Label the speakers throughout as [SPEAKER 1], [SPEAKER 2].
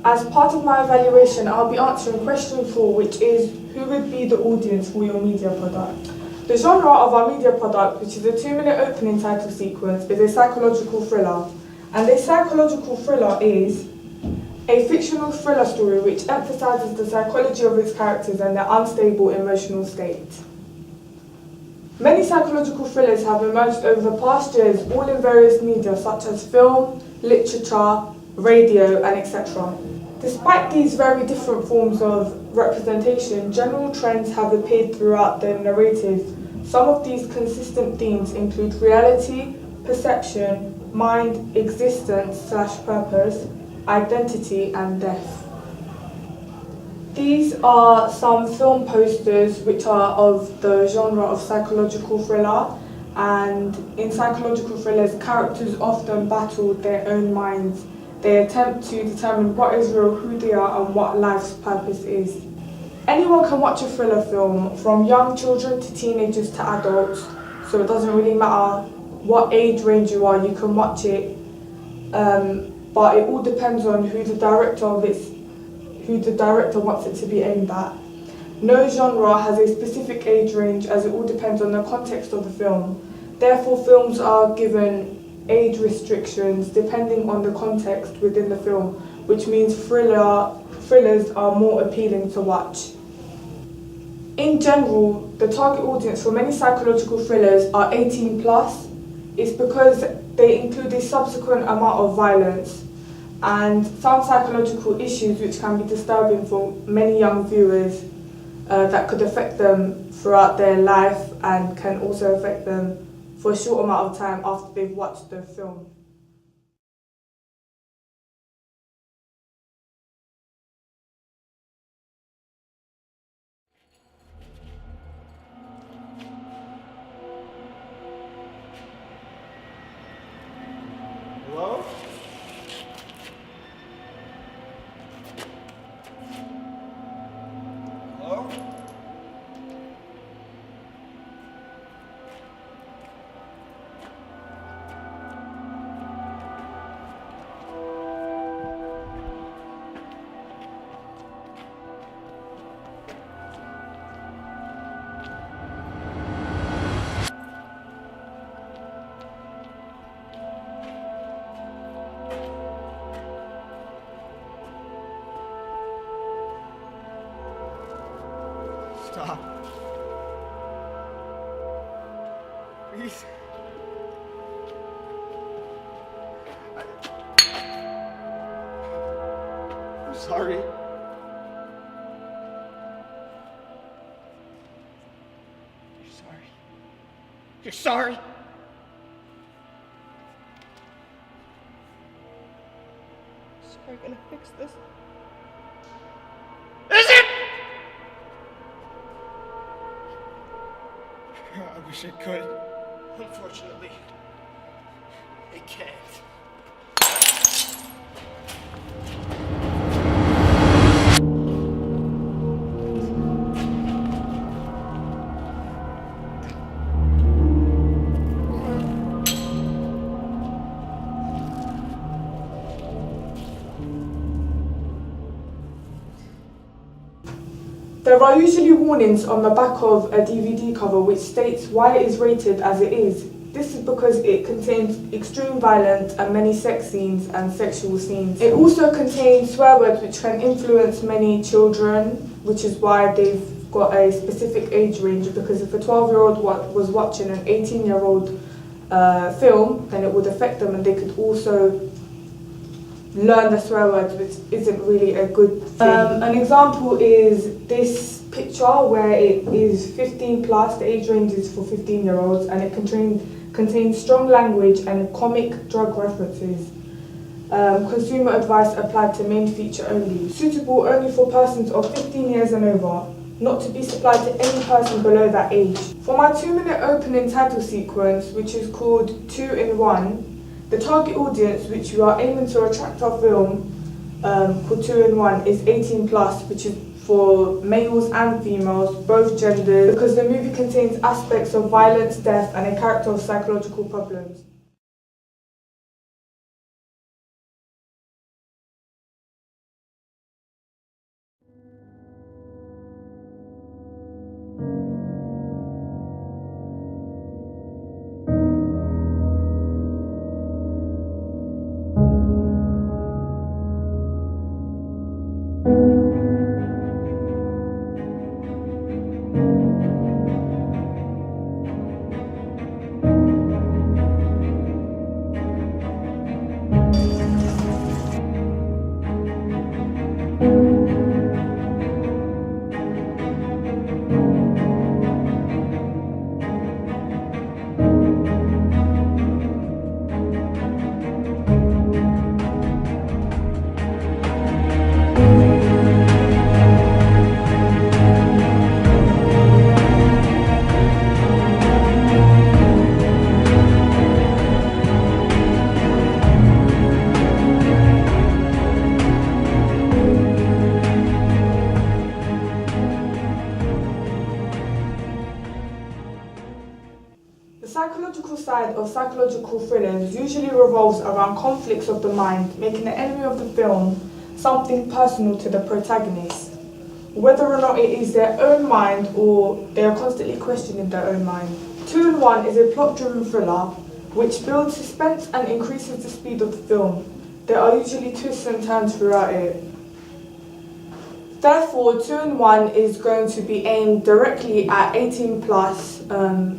[SPEAKER 1] As part of my evaluation, I'll be answering question 4, which is, who would be the audience for your media product? The genre of our media product, which is a 2-minute opening title sequence, is a psychological thriller. And a psychological thriller is a fictional thriller story which emphasises the psychology of its characters and their unstable emotional state. Many psychological thrillers have emerged over the past years, all in various media such as film, literature, radio, and etc. Despite these very different forms of representation, general trends have appeared throughout the narrative. Some of these consistent themes include reality, perception, mind, existence/purpose, identity, and death. These are some film posters which are of the genre of psychological thriller, and in psychological thrillers, characters often battle their own minds. They attempt to determine what is real, who they are, and what life's purpose is. Anyone can watch a thriller film, from young children to teenagers to adults, so it doesn't really matter what age range you are, you can watch it, but it all depends on who the director wants it to be aimed at. No genre has a specific age range, as it all depends on the context of the film. Therefore, films are given age restrictions depending on the context within the film, which means thrillers are more appealing to watch. In general, the target audience for many psychological thrillers are 18 plus. It's because they include a subsequent amount of violence and some psychological issues which can be disturbing for many young viewers that could affect them throughout their life and can also affect them for a short amount of time after they've watched the film.
[SPEAKER 2] Hello? Hello? Stop. Please. I'm sorry. You're sorry. You're sorry? Sorry, gonna fix this. Is it? I wish I could. Unfortunately, I can't.
[SPEAKER 1] There are usually warnings on the back of a DVD cover which states why it is rated as it is. This is because it contains extreme violence and many sex scenes and sexual scenes. It also contains swear words which can influence many children, which is why they've got a specific age range, because if a 12-year-old was watching an 18-year-old film, then it would affect them and they could also learn the swear words, which isn't really a good thing. An example is this picture where it is 15 plus, the age range is for 15-year-olds, and it contains strong language and comic drug references. Consumer advice applied to main feature only. Suitable only for persons of 15 years and over, not to be supplied to any person below that age. For my 2-minute opening title sequence, which is called 2 in 1, the target audience which you are aiming to attract our film called 2 in 1 is 18 plus, which is for males and females, both genders, because the movie contains aspects of violence, death, and a character of psychological problems. side of psychological thrillers usually revolves around conflicts of the mind, making the enemy of the film something personal to the protagonist, whether or not it is their own mind or they are constantly questioning their own mind. 2 in 1 is a plot-driven thriller which builds suspense and increases the speed of the film. There are usually twists and turns throughout it. Therefore, 2 in 1 is going to be aimed directly at 18 plus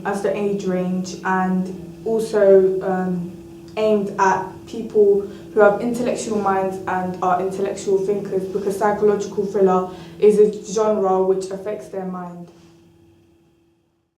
[SPEAKER 1] as the age range, and also aimed at people who have intellectual minds and are intellectual thinkers, because psychological thriller is a genre which affects their mind.